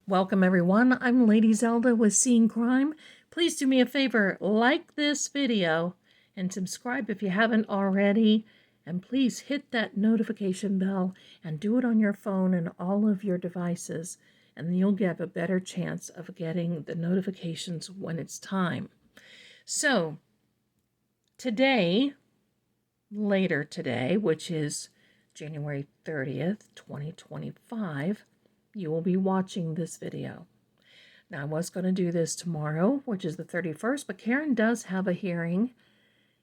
Welcome everyone, I'm Lady Zelda with Seeing Crime. Please do me a favor, like this video and subscribe if you haven't already. And please hit that notification bell and do it on your phone and all of your devices. And you'll get a better chance of getting the notifications when it's time. So today, later today, which is January 30th, 2025, you will be watching this video. Now, I was going to do this tomorrow, which is the 31st, but Karen does have a hearing,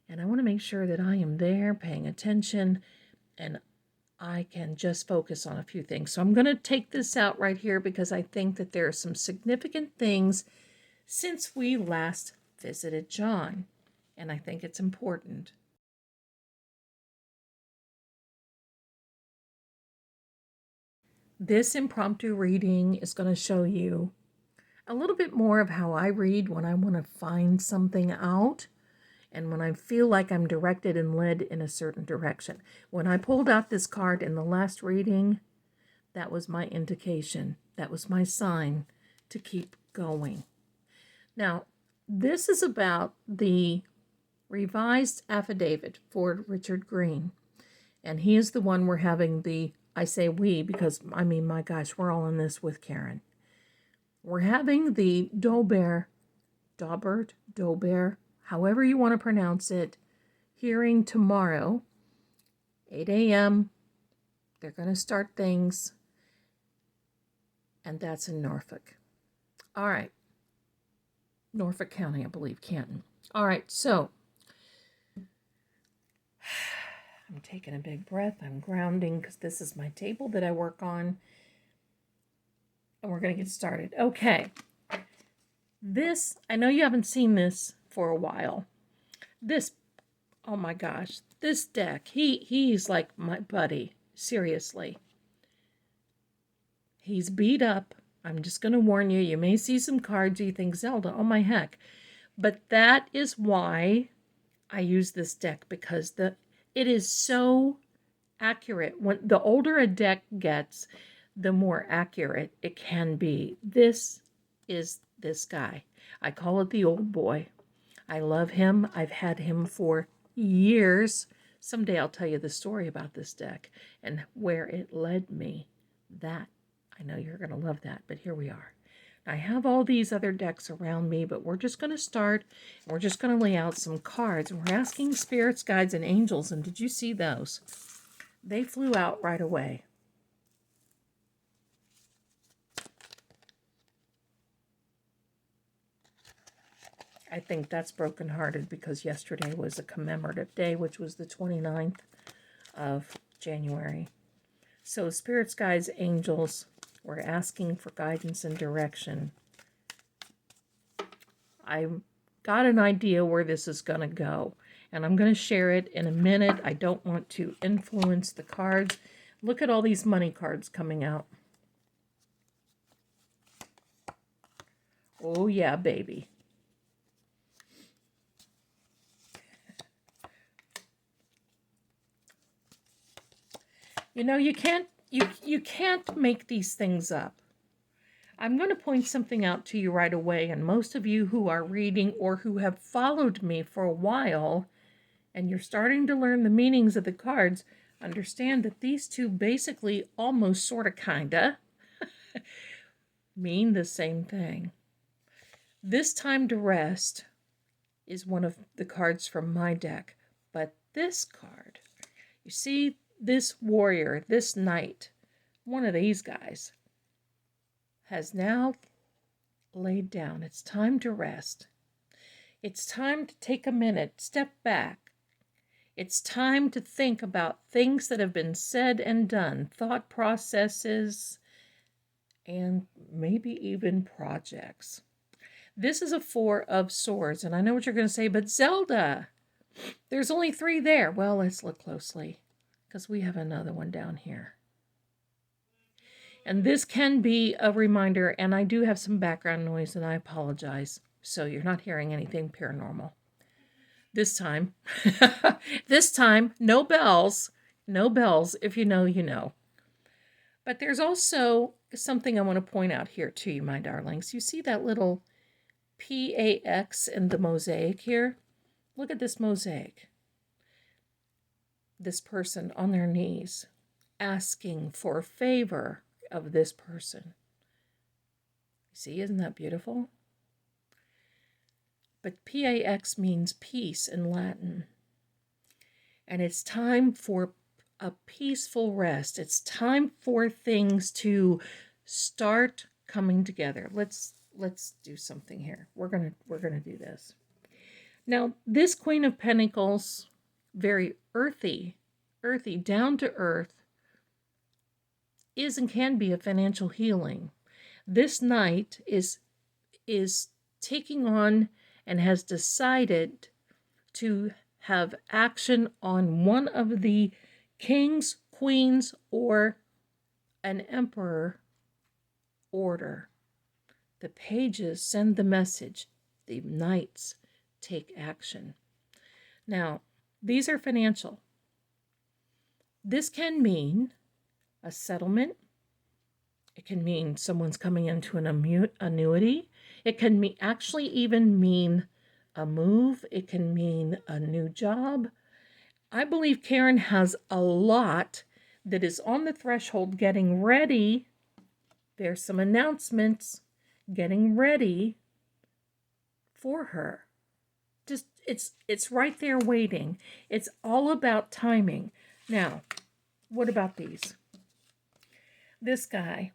and I want to make sure that I am there paying attention, and I can just focus on a few things. So I'm going to take this out right here because I think that there are some significant things since we last visited John, and I think it's important. This impromptu reading is going to show you a little bit more of how I read when I want to find something out and when I feel like I'm directed and led in a certain direction. When I pulled out this card in the last reading, that was my indication. That was my sign to keep going. Now, this is about the revised affidavit for Richard Green. And he is the one we're having the, I say we because, I mean, my gosh, we're all in this with Karen. We're having the Daubert, however you want to pronounce it, hearing tomorrow, 8 a.m. They're going to start things, and that's in Norfolk. All right. Norfolk County, I believe, Canton. All right, so I'm taking a big breath. I'm grounding because this is my table that I work on. And we're going to get started. Okay. This, I know you haven't seen this for a while. This, oh my gosh, this deck, he's like my buddy. Seriously. He's beat up. I'm just going to warn you. You may see some cards you think, Zelda, oh my heck. But that is why I use this deck, because it is so accurate. When the older a deck gets, the more accurate it can be. This is this guy. I call it the old boy. I love him. I've had him for years. Someday I'll tell you the story about this deck and where it led me. That, I know you're going to love that, but here we are. I have all these other decks around me, but we're just going to start. And we're just going to lay out some cards. We're asking spirits, guides, and angels. And did you see those? They flew out right away. I think that's brokenhearted because yesterday was a commemorative day, which was the 29th of January. So spirits, guides, angels, we're asking for guidance and direction. I've got an idea where this is going to go, and I'm going to share it in a minute. I don't want to influence the cards. Look at all these money cards coming out. Oh yeah, baby. You know, you can't make these things up. I'm going to point something out to you right away, and most of you who are reading or who have followed me for a while, and you're starting to learn the meanings of the cards, understand that these two basically almost sort of kinda mean the same thing. This time to rest is one of the cards from my deck, but this card, you see this warrior, this knight, one of these guys, has now laid down. It's time to rest. It's time to take a minute, step back. It's time to think about things that have been said and done, thought processes, and maybe even projects. This is a 4 of Swords, and I know what you're going to say, but Zelda, there's only 3 there. Well, let's look closely, because we have another one down here. And this can be a reminder, and I do have some background noise, and I apologize. So you're not hearing anything paranormal. This time, no bells. No bells. If you know, you know. But there's also something I want to point out here to you, my darlings. You see that little PAX in the mosaic here? Look at this mosaic. This person on their knees asking for a favor of this person. See, isn't that beautiful? But PAX means peace in Latin. And it's time for a peaceful rest. It's time for things to start coming together. Let's do something here. We're gonna do this. Now, this Queen of Pentacles, very earthy, down to earth, is and can be a financial healing. This knight is taking on and has decided to have action on one of the kings, queens, or an emperor order. The pages send the message. The knights take action. Now, these are financial. This can mean a settlement. It can mean someone's coming into an annuity. It can actually even mean a move. It can mean a new job. I believe Karen has a lot that is on the threshold getting ready. There's some announcements getting ready for her. Just it's right there waiting. It's all about timing. Now, what about these? This guy,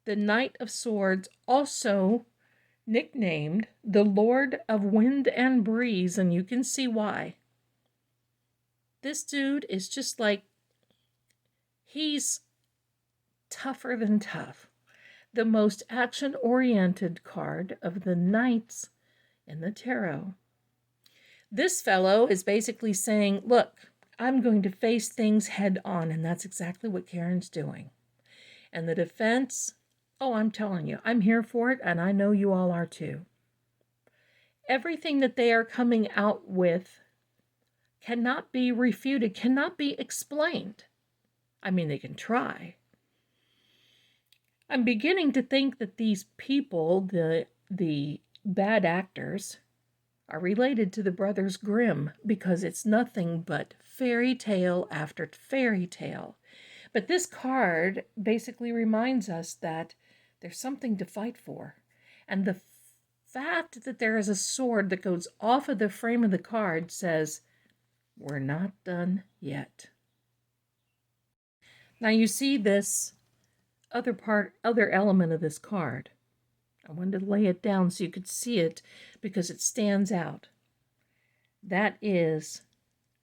the Knight of Swords, also nicknamed the Lord of Wind and Breeze, and you can see why. This dude is just like, he's tougher than tough. The most action-oriented card of the knights in the tarot. This fellow is basically saying, look, I'm going to face things head on, and that's exactly what Karen's doing. And the defense, oh, I'm telling you, I'm here for it, and I know you all are too. Everything that they are coming out with cannot be refuted, cannot be explained. I mean, they can try. I'm beginning to think that these people, the bad actors, are related to the Brothers Grimm, because it's nothing but fairy tale after fairy tale. But this card basically reminds us that there's something to fight for. And the fact that there is a sword that goes off of the frame of the card says, we're not done yet. Now you see this other element of this card. I wanted to lay it down so you could see it because it stands out. That is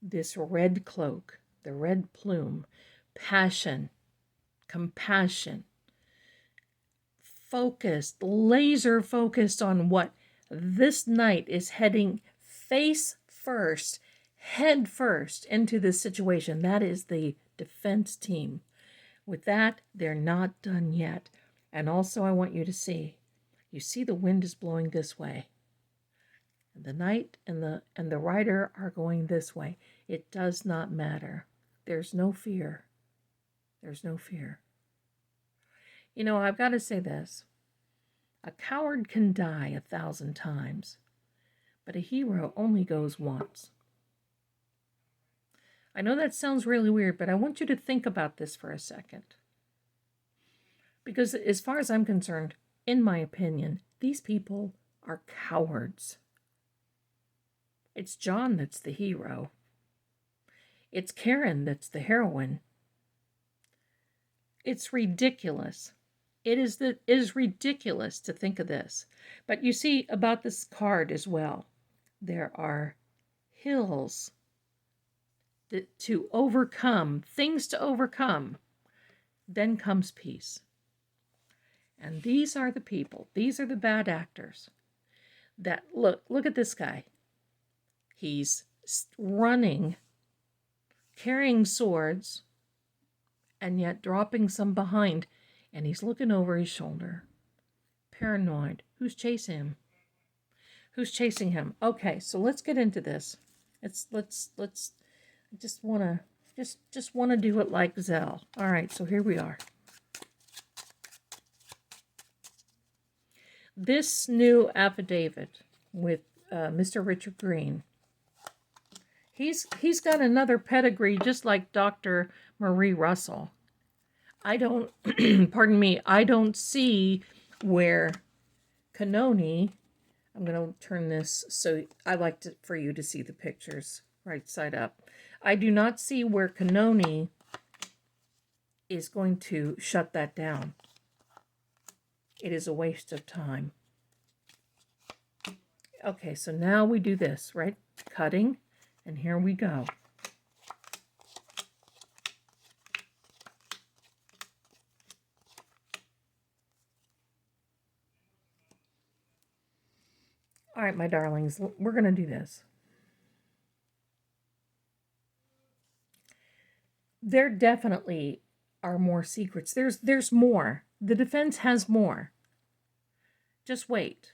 this red cloak, the red plume, passion, compassion, focused, laser focused on what this knight is heading face first, head first into this situation. That is the defense team. With that, they're not done yet. And also I want you to see, you see the wind is blowing this way. The knight and the rider are going this way. It does not matter. There's no fear. There's no fear. You know, I've got to say this. A coward can die 1,000 times, but a hero only goes once. I know that sounds really weird, but I want you to think about this for a second. Because as far as I'm concerned, in my opinion, these people are cowards. It's John that's the hero. It's Karen that's the heroine. It's ridiculous. It is ridiculous to think of this. But you see about this card as well, there are hills to overcome, things to overcome. Then comes peace. And these are the people, these are the bad actors that, look at this guy. He's running, carrying swords, and yet dropping some behind. And he's looking over his shoulder, paranoid. Who's chasing him? Who's chasing him? Okay, so let's get into this. Let's just wanna do it like Zell. All right, so here we are. This new affidavit with Mr. Richard Green, he's got another pedigree just like Dr. Marie Russell. I don't, pardon me, I don't see where Canoni, I'm going to turn this so I like for you to see the pictures right side up. I do not see where Canoni is going to shut that down. It is a waste of time. Okay, so now we do this, right? Cutting, and here we go. All right, my darlings, we're going to do this. There definitely are more secrets. There's more. The defense has more. Just wait.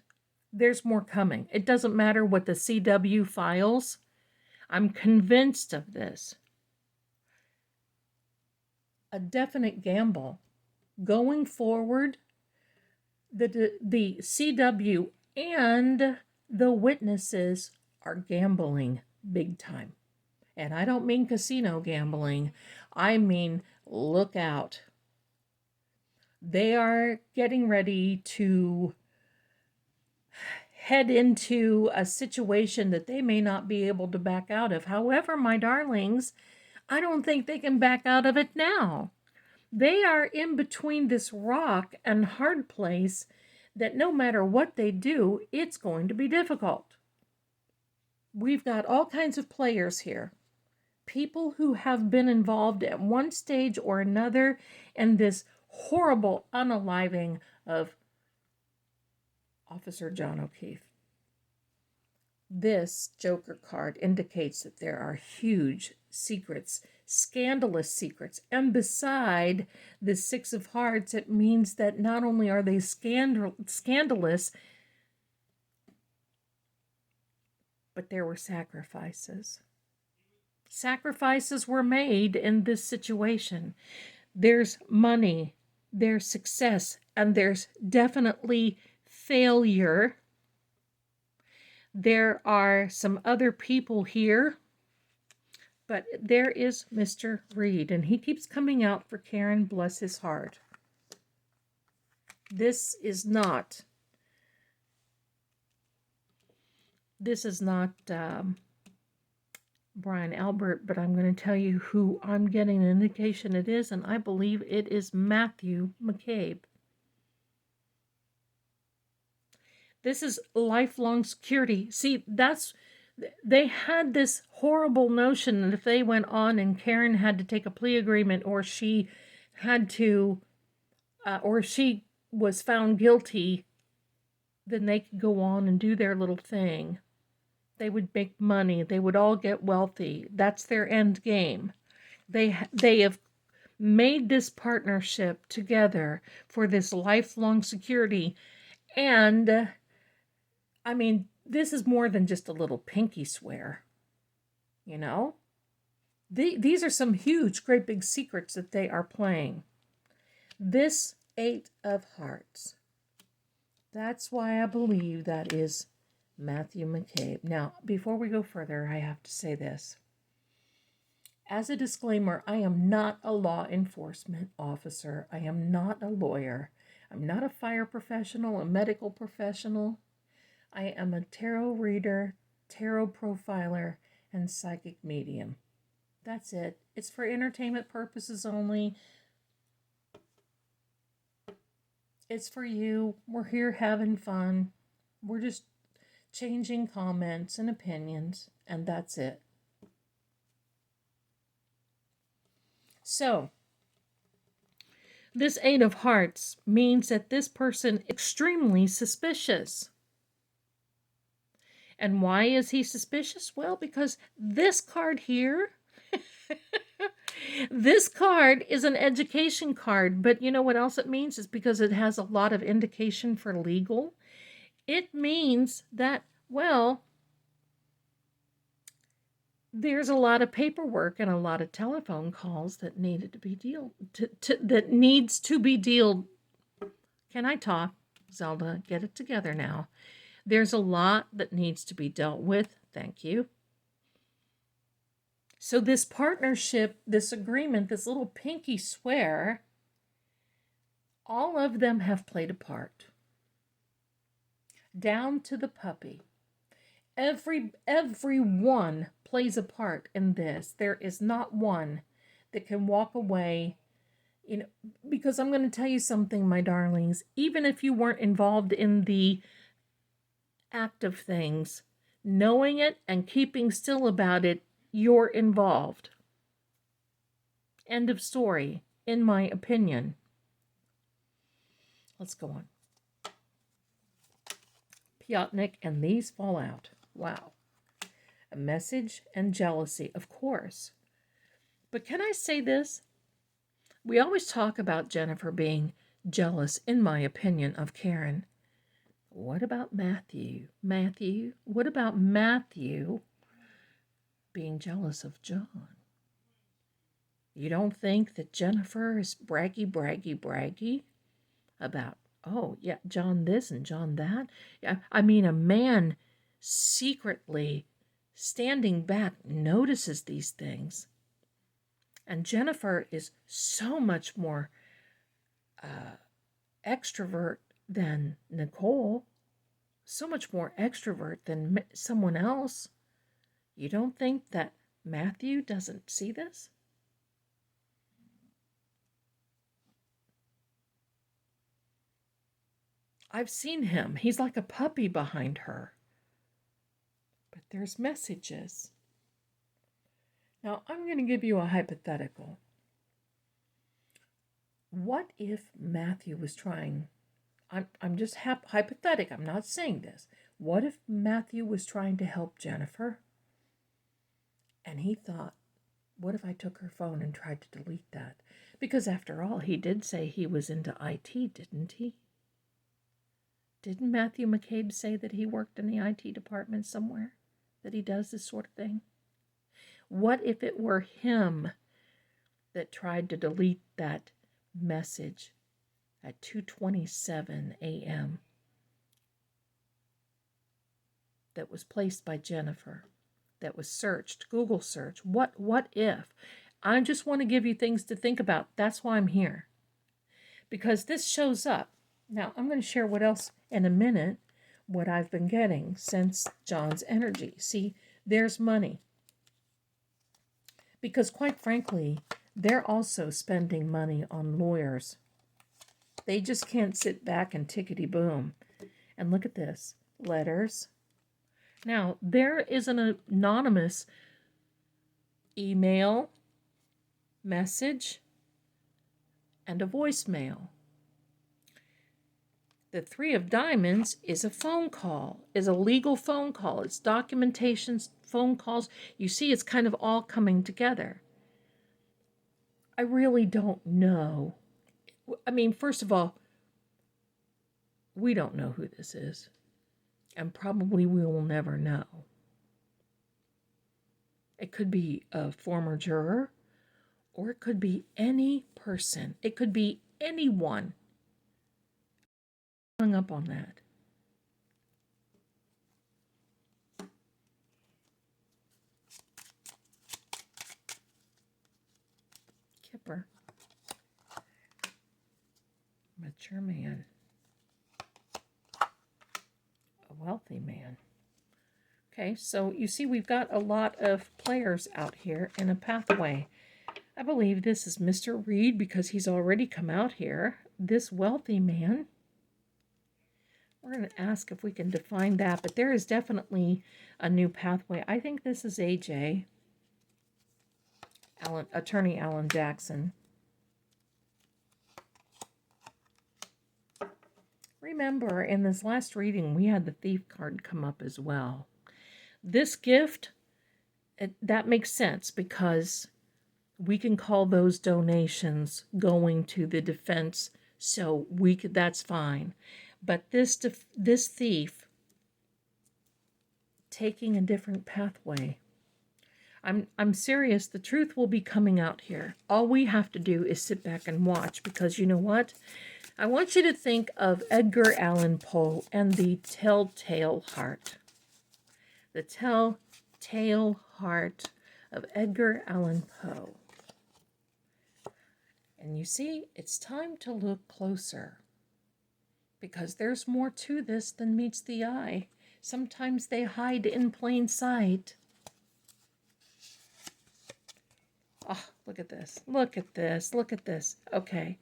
There's more coming. It doesn't matter what the CW files. I'm convinced of this. A definite gamble. Going forward, the CW and the witnesses are gambling big time. And I don't mean casino gambling. I mean, look out. They are getting ready to head into a situation that they may not be able to back out of. However, my darlings, I don't think they can back out of it now. They are in between this rock and hard place that no matter what they do, it's going to be difficult. We've got all kinds of players here. People who have been involved at one stage or another in this horrible unaliving of Officer John O'Keefe. This Joker card indicates that there are huge secrets, scandalous secrets. And beside the Six of Hearts, it means that not only are they scandalous, but there were sacrifices. Sacrifices were made in this situation. There's money, there's success, and there's definitely failure. There are some other people here, but there is Mr. Reed, and he keeps coming out for Karen, bless his heart. This is not Brian Albert, but I'm going to tell you who I'm getting an indication it is, and I believe it is Matthew McCabe. This is lifelong security. See, they had this horrible notion that if they went on and Karen had to take a plea agreement, or she had to, or she was found guilty, then they could go on and do their little thing. They would make money. They would all get wealthy. That's their end game. They have made this partnership together for this lifelong security. And, I mean, this is more than just a little pinky swear. You know? These are some huge, great big secrets that they are playing. This Eight of Hearts. That's why I believe that is Matthew McCabe. Now, before we go further, I have to say this. As a disclaimer, I am not a law enforcement officer. I am not a lawyer. I'm not a fire professional, a medical professional. I am a tarot reader, tarot profiler, and psychic medium. That's it. It's for entertainment purposes only. It's for you. We're here having fun. We're just changing comments and opinions, and that's it. So, this Eight of Hearts means that this person is extremely suspicious. And why is he suspicious? Well, because this card here, this card is an education card, but you know what else it means? It's because it has a lot of indication for legal. It means that, well, there's a lot of paperwork and a lot of telephone calls that needed to be that needs to be dealt. Can I talk? Zelda, get it together now. There's a lot that needs to be dealt with. Thank you. So this partnership, this agreement, this little pinky swear, all of them have played a part. Down to the puppy. Everyone plays a part in this. There is not one that can walk away, because I'm going to tell you something, my darlings. Even if you weren't involved in the act of things, knowing it and keeping still about it, you're involved. End of story, in my opinion. Let's go on. Piotnik and these fall out. Wow. A message and jealousy, of course. But can I say this? We always talk about Jennifer being jealous, in my opinion, of Karen. What about Matthew? What about Matthew being jealous of John? You don't think that Jennifer is braggy about, oh, yeah, John this and John that? Yeah, I mean, a man secretly standing back notices these things. And Jennifer is so much more extrovert than Nicole, so much more extrovert than someone else. You don't think that Matthew doesn't see this? I've seen him. He's like a puppy behind her. But there's messages. Now, I'm going to give you a hypothetical. What if Matthew was trying, I'm just hypothetical, I'm not saying this. What if Matthew was trying to help Jennifer? And he thought, what if I took her phone and tried to delete that? Because after all, he did say he was into IT, didn't he? Didn't Matthew McCabe say that he worked in the IT department somewhere? That he does this sort of thing? What if it were him that tried to delete that message at 2:27 a.m. that was placed by Jennifer, that was searched, Google search? What if? I just want to give you things to think about. That's why I'm here. Because this shows up. Now, I'm going to share what else in a minute, what I've been getting since John's energy. See, there's money. Because quite frankly, they're also spending money on lawyers. They just can't sit back and tickety-boom. And look at this. Letters. Now, there is an anonymous email, message, and a voicemail. The Three of Diamonds is a phone call, is a legal phone call. It's documentation, phone calls. You see, it's kind of all coming together. I really don't know. I mean, first of all, we don't know who this is. And probably we will never know. It could be a former juror, or it could be any person. It could be anyone. Hung up on that. Kipper. Mature man. A wealthy man. Okay, so you see we've got a lot of players out here in a pathway. I believe this is Mr. Reed because he's already come out here. This wealthy man. We're going to ask if we can define that, but there is definitely a new pathway. I think this is AJ, Attorney Alan Jackson. Remember, in this last reading, we had the thief card come up as well. This gift, that makes sense because we can call those donations going to the defense, so that's fine. But this thief taking a different pathway. I'm serious. The truth will be coming out here. All we have to do is sit back and watch because you know what? I want you to think of Edgar Allan Poe and the Telltale Heart. The Telltale Heart of Edgar Allan Poe. And you see, it's time to look closer, because there's more to this than meets the eye. Sometimes they hide in plain sight. Oh, look at this. Look at this. Look at this. Okay.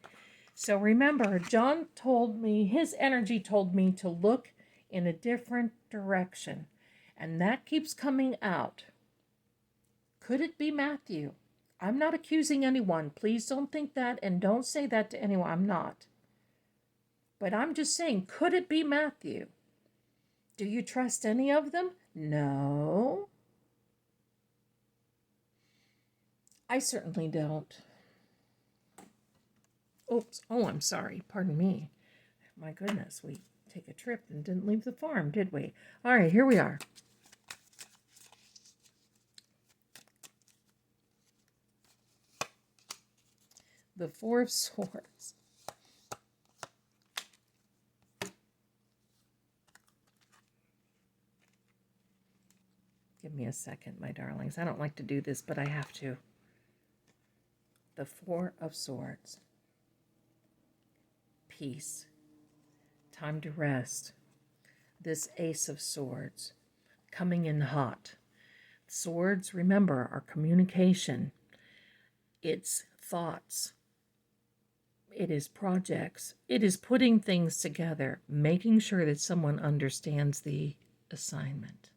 So remember, John told me, his energy told me to look in a different direction. And that keeps coming out. Could it be Matthew? I'm not accusing anyone. Please don't think that, and don't say that to anyone. I'm not. But I'm just saying, could it be Matthew? Do you trust any of them? No. I certainly don't. Oops. Oh, I'm sorry. Pardon me. My goodness, we take a trip and didn't leave the farm, did we? All right, here we are. The Four of Swords. Give me a second, my darlings. I don't like to do this, but I have to. The Four of Swords. Peace. Time to rest. This Ace of Swords. Coming in hot. Swords, remember, are communication. It's thoughts. It is projects. It is putting things together, making sure that someone understands the assignment.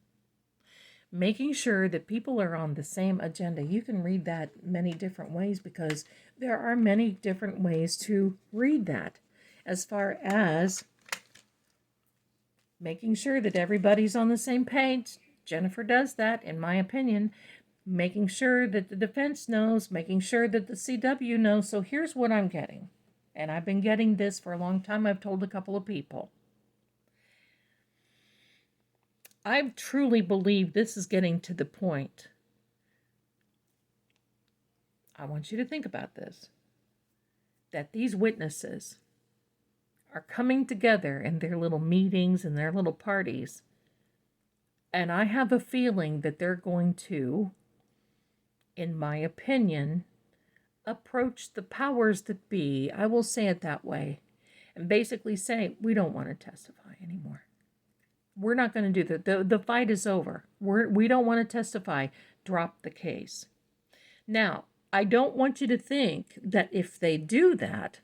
Making sure that people are on the same agenda. You can read that many different ways, because there are many different ways to read that. As far as making sure that everybody's on the same page, Jennifer does that, in my opinion. Making sure that the defense knows, making sure that the CW knows. So here's what I'm getting. And I've been getting this for a long time. I've told a couple of people. I truly believe this is getting to the point. I want you to think about this. That these witnesses are coming together in their little meetings and their little parties. And I have a feeling that they're going to, in my opinion, approach the powers that be, I will say it that way, and basically say, we don't want to testify anymore. We're not going to do that. The fight is over. We don't want to testify. Drop the case. Now, I don't want you to think that if they do that,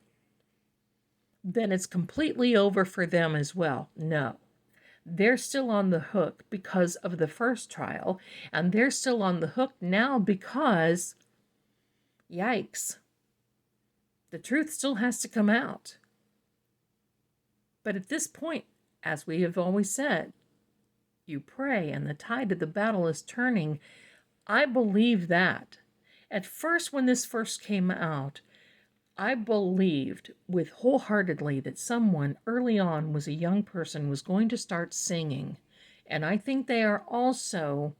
then it's completely over for them as well. No. They're still on the hook because of the first trial, and they're still on the hook now because, yikes, the truth still has to come out. But at this point, as we have always said, you pray and the tide of the battle is turning. I believe that. At first, when this first came out, I believed with wholeheartedly that someone early on was a young person was going to start singing. And I think they are also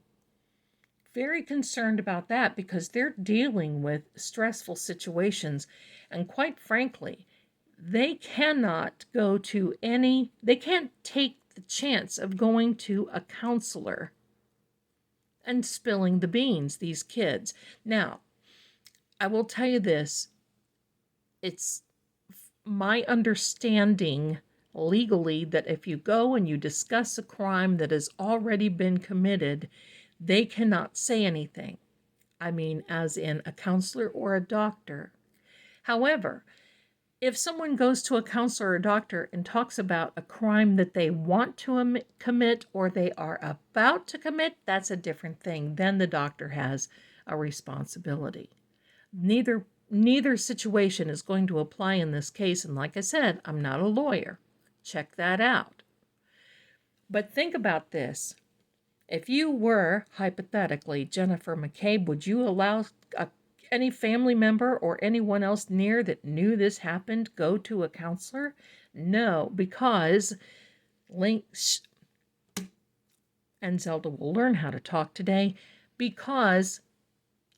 very concerned about that, because they're dealing with stressful situations. And quite frankly, they cannot they can't take the chance of going to a counselor and spilling the beans, these kids. Now, I will tell you this. It's my understanding legally that if you go and you discuss a crime that has already been committed, they cannot say anything. I mean, as in a counselor or a doctor. However, if someone goes to a counselor or a doctor and talks about a crime that they want to commit or they are about to commit, that's a different thing. Then the doctor has a responsibility. Neither situation is going to apply in this case. And like I said, I'm not a lawyer. Check that out. But think about this. If you were, hypothetically, Jennifer McCabe, would you allow any family member or anyone else near that knew this happened go to a counselor? No, because and Zelda will learn how to talk today, because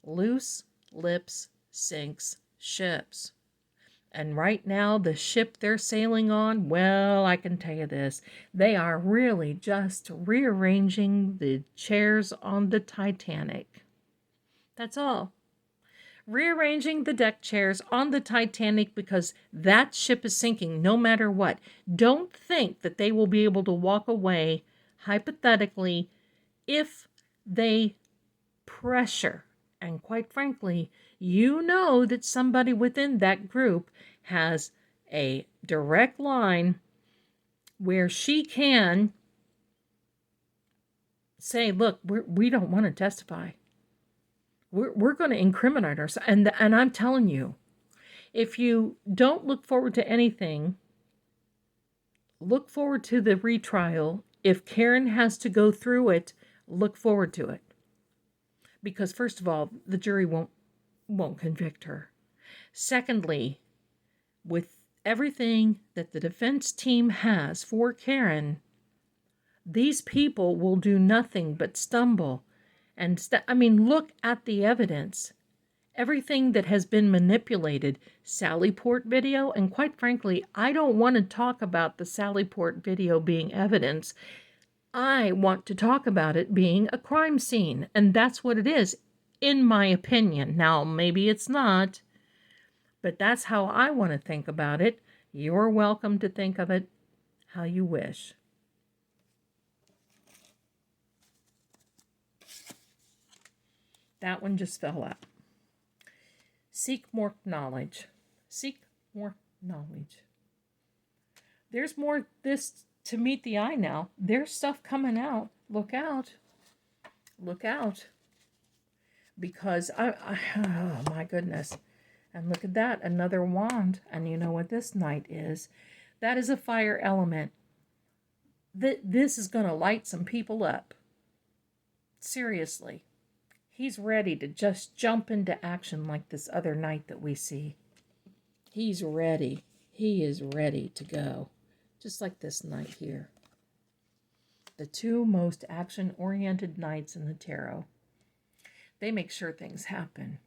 loose lips sinks ships. And right now, the ship they're sailing on, well, I can tell you this. They are really just rearranging the chairs on the Titanic. That's all. Rearranging the deck chairs on the Titanic because that ship is sinking no matter what. Don't think that they will be able to walk away, hypothetically, if they pressure. And quite frankly, you know that somebody within that group has a direct line where she can say, look, we don't want to testify. We're going to incriminate ourselves. And I'm telling you, if you don't look forward to anything, look forward to the retrial. If Karen has to go through it, look forward to it. Because first of all, the jury won't convict her. Secondly, with everything that the defense team has for Karen, these people will do nothing but stumble. And look at the evidence. Everything that has been manipulated, Sally Port video, and quite frankly, I don't want to talk about the Sally Port video being evidence. I want to talk about it being a crime scene, and that's what it is, in my opinion. Now, maybe it's not, but that's how I want to think about it. You're welcome to think of it how you wish. That one just fell out. Seek more knowledge. Seek more knowledge. There's more this to meet the eye now. There's stuff coming out. Look out. Look out. Because oh my goodness. And look at that, another wand. And you know what this knight is? That is a fire element. This is going to light some people up. Seriously. He's ready to just jump into action like this other knight that we see. He's ready. He is ready to go. Just like this knight here. The two most action-oriented knights in the tarot. They make sure things happen.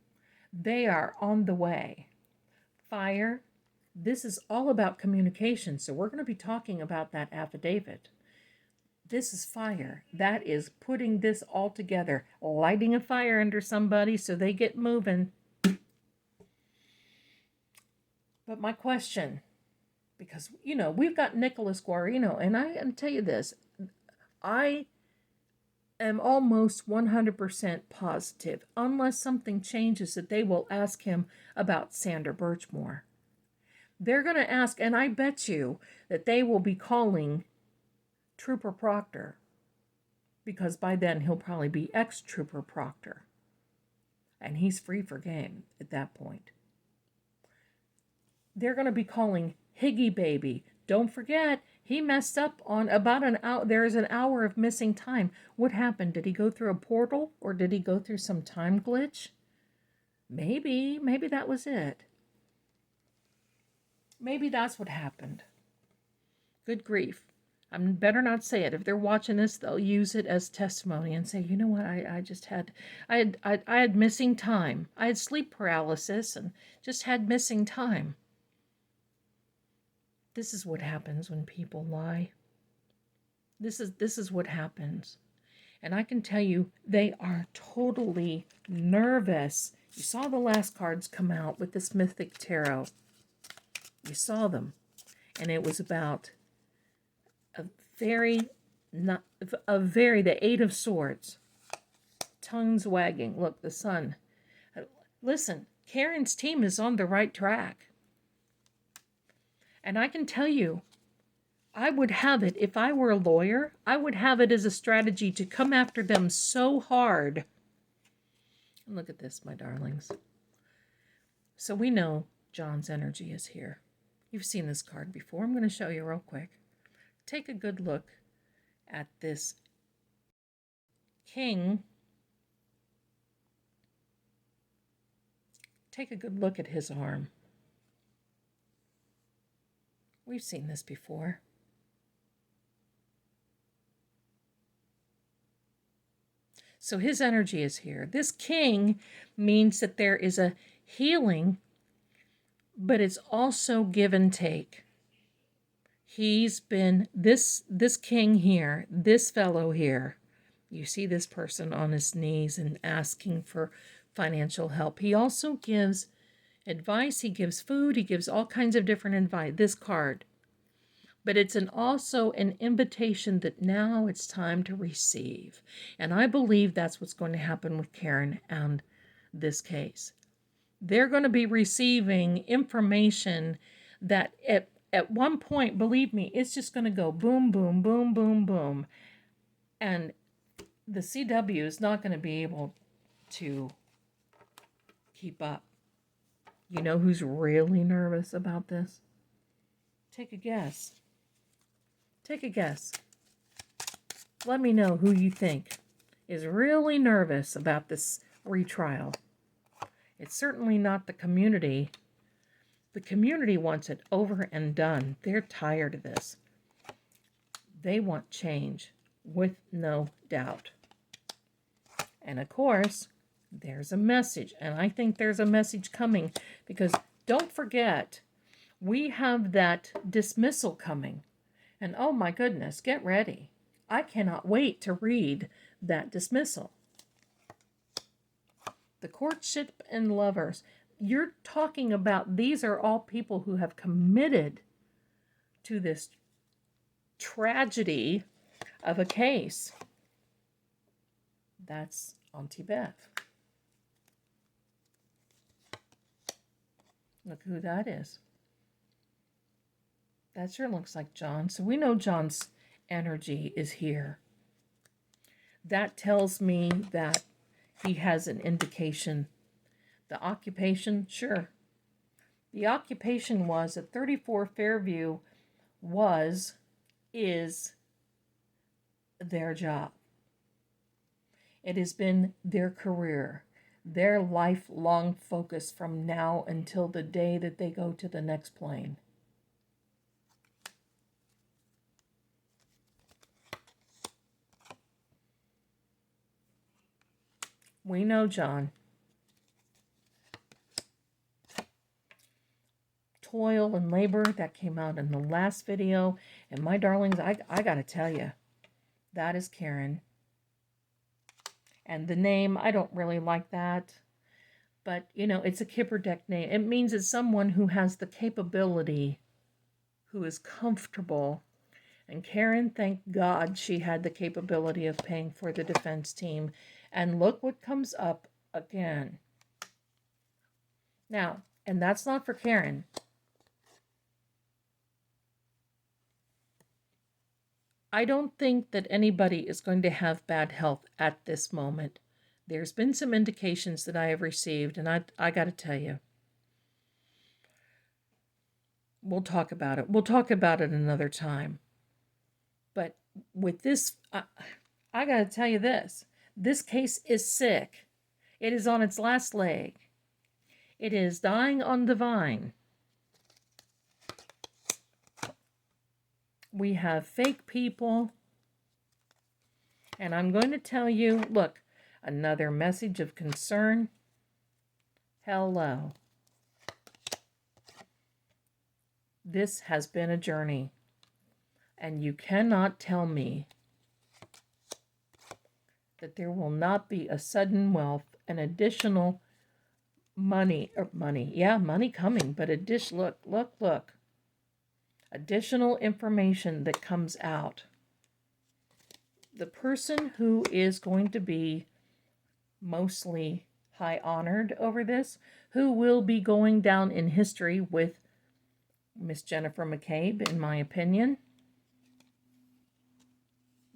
They are on the way. Fire. This is all about communication, so we're going to be talking about that affidavit. This is fire. That is putting this all together, lighting a fire under somebody so they get moving. But my question, because, we've got Nicholas Guarino, and I can tell you this, I am almost 100% positive, unless something changes, that they will ask him about Sandra Birchmore. They're going to ask, and I bet you that they will be calling Trooper Proctor, because by then he'll probably be ex-Trooper Proctor, and he's free for game at that point. They're going to be calling Higgy Baby. Don't forget, he messed up on about an hour. There's an hour of missing time. What happened? Did he go through a portal, or did he go through some time glitch? Maybe that was it. Maybe that's what happened. Good grief. I better not say it. If they're watching this, they'll use it as testimony and say, you know what, I had missing time. I had sleep paralysis and just had missing time. This is what happens when people lie. This is what happens. And I can tell you, they are totally nervous. You saw the last cards come out with this Mythic Tarot. You saw them. And it was about the Eight of Swords. Tongues wagging. Look, the sun. Listen, Karen's team is on the right track. And I can tell you, I would have it, if I were a lawyer, I would have it as a strategy to come after them so hard. And look at this, my darlings. So we know John's energy is here. You've seen this card before. I'm going to show you real quick. Take a good look at this king. Take a good look at his arm. We've seen this before. So his energy is here. This king means that there is a healing but it's also give and take. He's been this king here, this fellow here. You see this person on his knees and asking for financial help. He also gives advice, he gives food, he gives all kinds of different advice. This card. But it's also an invitation that now it's time to receive. And I believe that's what's going to happen with Karen and this case. They're going to be receiving information that at one point, believe me, it's just going to go boom, boom, boom, boom, boom. And the CW is not going to be able to keep up. You know who's really nervous about this? Take a guess. Take a guess. Let me know who you think is really nervous about this retrial. It's certainly not the community. The community wants it over and done. They're tired of this. They want change, with no doubt. And of course, there's a message. And I think there's a message coming because don't forget, we have that dismissal coming. And oh my goodness, get ready. I cannot wait to read that dismissal. The courtship and lovers. You're talking about, these are all people who have committed to this tragedy of a case. That's Auntie Beth. Look who that is. That sure looks like John. So we know John's energy is here. That tells me that he has an indication. The occupation, sure. The occupation was at 34 Fairview is their job. It has been their career, their lifelong focus from now until the day that they go to the next plane. We know John. Toil and labor, that came out in the last video. And my darlings, I gotta tell you, that is Karen. And the name, I don't really like that. But, you know, it's a Kipper Deck name. It means it's someone who has the capability, who is comfortable. And Karen, thank God she had the capability of paying for the defense team. And look what comes up again. Now, and that's not for Karen. I don't think that anybody is going to have bad health at this moment. There's been some indications that I have received, and I got to tell you. We'll talk about it. We'll talk about it another time. But with this, I got to tell you this. This case is sick. It is on its last leg. It is dying on the vine. We have fake people. And I'm going to tell you, look, another message of concern. Hello. This has been a journey. And you cannot tell me that there will not be a sudden wealth, an additional money coming, but look. Additional information that comes out. The person who is going to be mostly high honored over this, who will be going down in history with Miss Jennifer McCabe, in my opinion.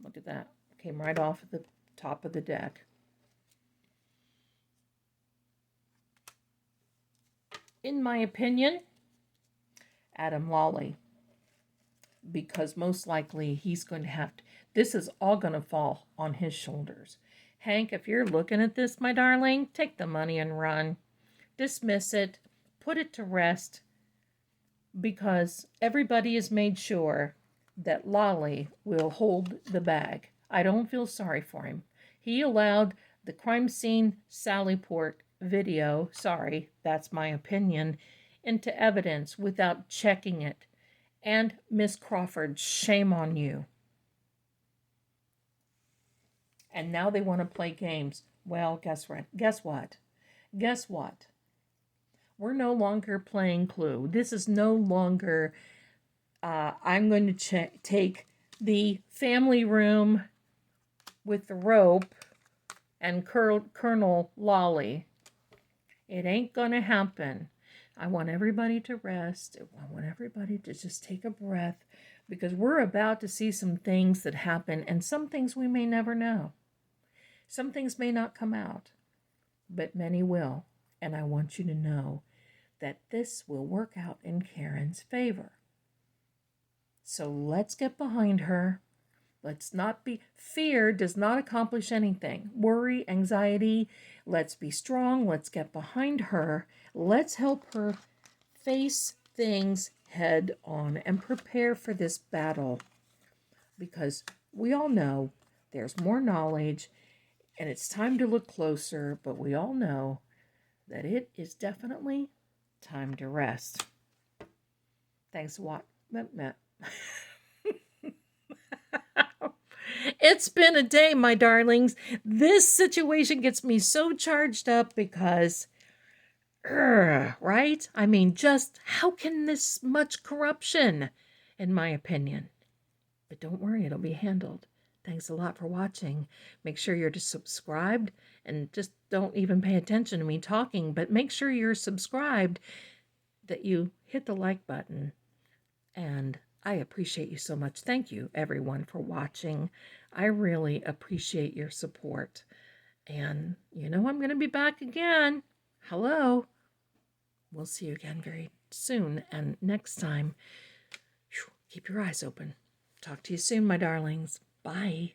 Look at that. Came right off the top of the deck. In my opinion, Adam Lawley. Because most likely he's going to have to, this is all going to fall on his shoulders. Hank, if you're looking at this, my darling, take the money and run. Dismiss it. Put it to rest. Because everybody has made sure that Lawley will hold the bag. I don't feel sorry for him. He allowed the crime scene Sallyport video, sorry, that's my opinion, into evidence without checking it. And Miss Crawford, shame on you. And now they want to play games. Well, guess what? Guess what? Guess what? We're no longer playing Clue. This is no longer, I'm going to take the family room with the rope and Colonel Lolly. It ain't going to happen. I want everybody to rest. I want everybody to just take a breath, because we're about to see some things that happen, and some things we may never know. Some things may not come out, but many will. And I want you to know that this will work out in Karen's favor. So let's get behind her. Let's not be, fear does not accomplish anything. Worry, anxiety, let's be strong. Let's get behind her. Let's help her face things head on and prepare for this battle. Because we all know there's more knowledge and it's time to look closer, but we all know that it is definitely time to rest. Thanks a lot. It's been a day, my darlings. This situation gets me so charged up because, right? I mean, just how can this much corruption, in my opinion? But don't worry, it'll be handled. Thanks a lot for watching. Make sure you're subscribed, and just don't even pay attention to me talking, but make sure you're subscribed, that you hit the like button. And I appreciate you so much. Thank you, everyone, for watching. I really appreciate your support. And you know I'm going to be back again. Hello. We'll see you again very soon. And next time, keep your eyes open. Talk to you soon, my darlings. Bye.